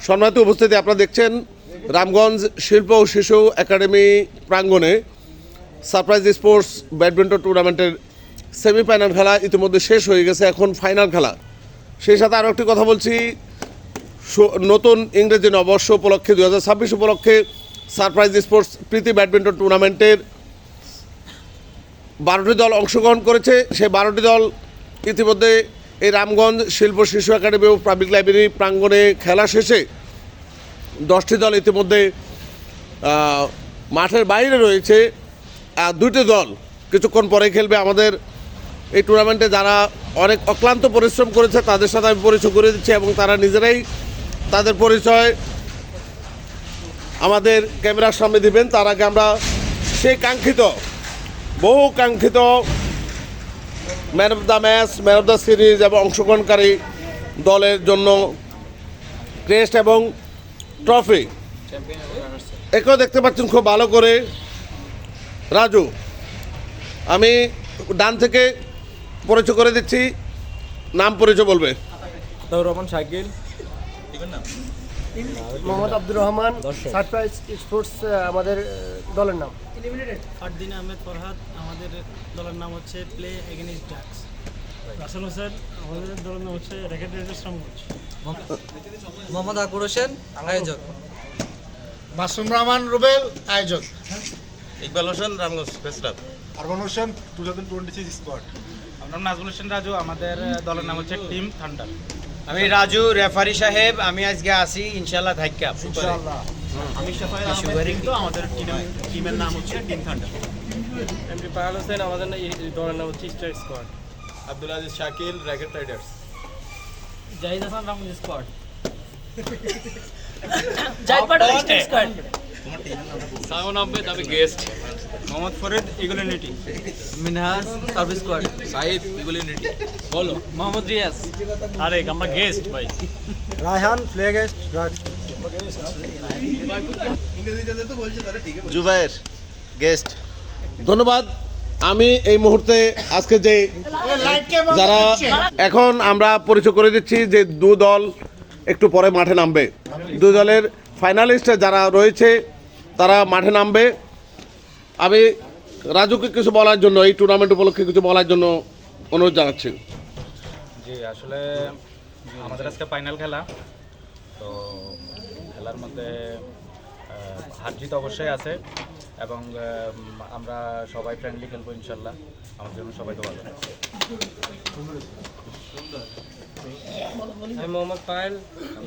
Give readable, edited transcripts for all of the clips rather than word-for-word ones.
সম্মানিত উপস্থিতি, আপনারা দেখছেন রামগঞ্জ শিল্প ও শিশু একাডেমি প্রাঙ্গণে সারপ্রাইজ স্পোর্টস ব্যাডমিন্টন টুর্নামেন্টের সেমিফাইনাল খেলা ইতিমধ্যে শেষ হয়ে গেছে, এখন ফাইনাল খেলা। সেই সাথে আরও একটি কথা বলছি, নতুন ইংরেজি নববর্ষ উপলক্ষে 2026 উপলক্ষে সারপ্রাইজ স্পোর্টস প্রীতি ব্যাডমিন্টন টুর্নামেন্টের 12টি দল অংশগ্রহণ করেছে। সেই 12টি দল ইতিমধ্যে এই রামগঞ্জ শিল্প শিশু একাডেমি ও পাবলিক লাইব্রেরি প্রাঙ্গণে খেলা শেষে 10টি দল ইতিমধ্যে মাঠের বাইরে রয়েছে। আর 2টি দল কিছুক্ষণ পরে খেলবে। আমাদের এই টুর্নামেন্টে যারা অনেক অক্লান্ত পরিশ্রম করেছে তাদের সাথে আমি পরিচয় করে দিচ্ছি এবং তারা নিজেরাই তাদের পরিচয় আমাদের ক্যামেরার সামনে দিবেন। তার আগে আমরা সেই বহু কাঙ্ক্ষিত man of the match, man of the series এবং অংশগ্রহণকারী দলের জন্য ক্রেস্ট এবং ট্রফি একেও দেখতে পাচ্ছেন খুব ভালো করে। রাজু, আমি ডান থেকে পরিচয় করে দিচ্ছি, নাম পরিচয় বলবে। রহমান শাকিল, মোহাম্মদ আব্দুর রহমান, সারপ্রাইজ স্পোর্টস আমাদের দলের নাম। ফারদিন আহমেদ ফরহাদ, আমাদের দলের নাম হচ্ছে play against ducks. Rasel Hossain, আমাদের দলের নাম হচ্ছে র্যাকেট রাইডার্স রামগঞ্জ। মোহাম্মদ আকবর হোসেন, আয়োজক। মাসুম রহমান রুবেল, আয়োজক। Iqbal Hossain, Ramganj press club. Arman Hossain, 2026 squad. আমরা নাজমুল হোসেন রাজু, আমাদের দলের নাম হচ্ছে টিম থান্ডার। আমি রাজু, রেফারি সাহেব, আমি আজকে আসি ইনশাআল্লাহ থাইকা। আমি শাফায়েত আহমেদ, তো আমাদের টিমের নাম হচ্ছে Team Thunder. MP Payal Hossain, আমাদের দলের নাম হচ্ছে Star Squad. Abdul Aziz Shakil, Racket Riders. Zahid Hasan, Ramganj Squad. Sayan Ahmed, আমি guest. Mohammad Farid, Eagle Unity. Minhaj, Service Squad. Saeed, Eagle Unity. বলো। মোহাম্মদ রিয়াজ। আরে আমরা গেস্ট ভাই। Raihan, play guest. Zubair, guest. ধন্যবাদ। আমি এই মুহূর্তে আজকে যে যারা এখন আমরা পরিচয় করে দিচ্ছি যে 2 দল একটু পরে মাঠে নামবে। 2 দলের ফাইনালিস্ট যারা রয়েছে তারা মাঠে নামবে। আমি রাজুকে কিছু বলার জন্য, এই টুর্নামেন্ট উপলক্ষে কিছু বলার জন্য অনুরোধ জানাচ্ছি। জি, আসলে আমাদের আজকে ফাইনাল খেলা, তো খেলার মধ্যে হার জিত অবশ্যই আছে এবং আমরা সবাই ফ্রেন্ডলি খেলবো ইনশাল্লাহ। আমাদের জন্য সবাই দোয়া করবে। আমি মোহাম্মদ পায়েল,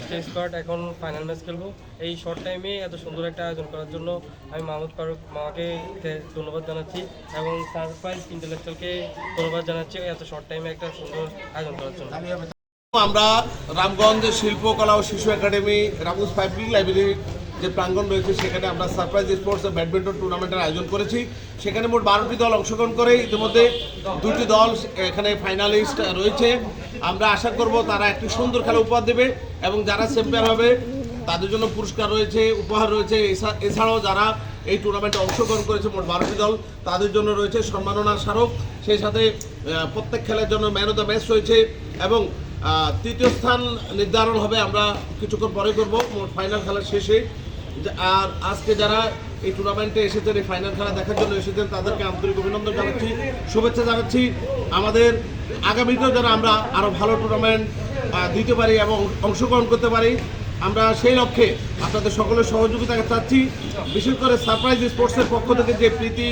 স্টার স্কোয়াড। এখন ফাইনাল ম্যাচ খেলবো। এই শর্ট টাইমে এত সুন্দর একটা আয়োজন করার জন্য আমি মাহমুদ ফারুক মামাকে ধন্যবাদ জানাচ্ছি এবং সারপ্রাইজ ইন্টালেকচুয়ালকে ধন্যবাদ জানাচ্ছি এত শর্ট টাইমে একটা সুন্দর আয়োজন করার জন্য। আমরা রামগঞ্জ শিল্পকলা ও শিশু একাডেমি রামগঞ্জ পাবলিক লাইব্রেরির যে প্রাঙ্গণ রয়েছে সেখানে আমরা সারপ্রাইজ স্পোর্টস ব্যাডমিন্টন টুর্নামেন্টের আয়োজন করেছি। সেখানে মোট 12টি দল অংশগ্রহণ করে ইতিমধ্যে 2টি দল এখানে ফাইনালিস্ট রয়েছে। আমরা আশা করব তারা একটি সুন্দর খেলা উপহার দেবে এবং যারা চ্যাম্পিয়ন হবে তাদের জন্য পুরস্কার রয়েছে, উপহার রয়েছে। এছাড়াও যারা এই টুর্নামেন্টে অংশগ্রহণ করেছে মোট 12টি দল, তাদের জন্য রয়েছে সম্মাননার স্মারক। সেই সাথে প্রত্যেক খেলার জন্য ম্যান অফ দ্য ম্যাচ রয়েছে এবং 3য় স্থান নির্ধারণ হবে আমরা কিছুক্ষণ পরে করব মোট ফাইনাল খেলার শেষে। আর আজকে যারা এই টুর্নামেন্টে এসেছেন, এই ফাইনাল খেলা দেখার জন্য এসেছেন, তাদেরকে আন্তরিক অভিনন্দন জানাচ্ছি, শুভেচ্ছা জানাচ্ছি। আমাদের আগামীতেও যেন আমরা আরও ভালো টুর্নামেন্ট দিতে পারি এবং অংশগ্রহণ করতে পারি, আমরা সেই লক্ষ্যে আপনাদের সকলের সহযোগিতা চাচ্ছি। বিশেষ করে সারপ্রাইজ স্পোর্টসের পক্ষ থেকে যে প্রীতি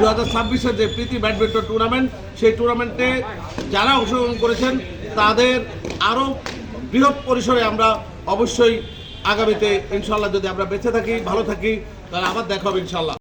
2026-এর যে প্রীতি ব্যাডমিন্টন টুর্নামেন্ট, সেই টুর্নামেন্টে যারা অংশগ্রহণ করেছেন তাদের আরও বৃহৎ পরিসরে আমরা অবশ্যই আগামীতে ইনশাল্লাহ, যদি আমরা বেঁচে থাকি, ভালো থাকি, তাহলে আবার দেখা হবে ইনশাল্লাহ।